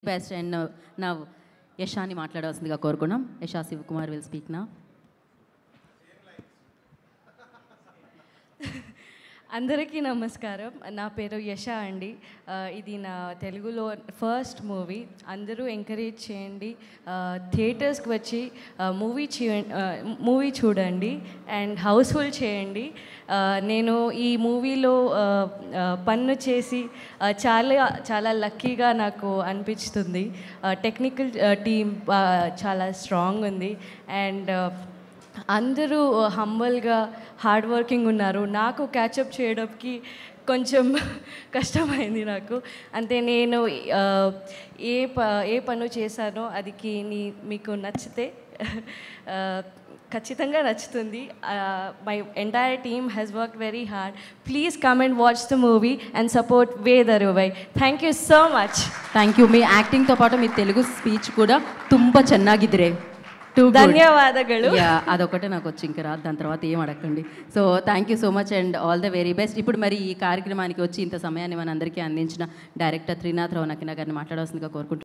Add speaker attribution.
Speaker 1: best and now యశాని మాట్లాడాల్సిందిగా కోరుకున్నాం. యశా శివకుమార్ విల్ స్పీక్ నా.
Speaker 2: అందరికీ నమస్కారం. నా పేరు యశ అండి. ఇది నా తెలుగులో ఫస్ట్ మూవీ. అందరూ ఎంకరేజ్ చేయండి, థియేటర్స్కి వచ్చి మూవీ చూడండి అండ్ హౌస్ఫుల్ చేయండి. నేను ఈ మూవీలో పన్ను చేసి చాలా చాలా లక్కీగా నాకు అనిపిస్తుంది. టెక్నికల్ టీమ్ చాలా స్ట్రాంగ్ ఉంది అండ్ అందరూ హంబల్గా హార్డ్ వర్కింగ్ ఉన్నారు. నాకు క్యాచప్ చేయడానికి కొంచెం కష్టమైంది నాకు. అంటే నేను ఏ పను చేశానో అది మీకు నచ్చితే ఖచ్చితంగా నచ్చుతుంది. My entire team has work very hard. Please come and watch the movie and support ವೇದರುವೈ. Thank you so much.
Speaker 1: Thank you. మీ యాక్టింగ్తో పాటు మీ తెలుగు స్పీచ్ కూడా ತುಂಬ ಚೆನ್ನಾಗಿದ್ರೆ.
Speaker 2: ధన్యవాదాలు.
Speaker 1: అదొకటే నాకు వచ్చి ఇంకా రాదు, దాని తర్వాత ఏం అడగండి. So thank you so much and all the very best. ఇప్పుడు మరి ఈ కార్యక్రమానికి వచ్చి ఇంత సమయాన్ని మన అందరికీ అందించిన డైరెక్టర్ త్రినాథ్ రావు నకినా గారిని మాట్లాడాల్సిందిగా కోరుకుంటున్నాను.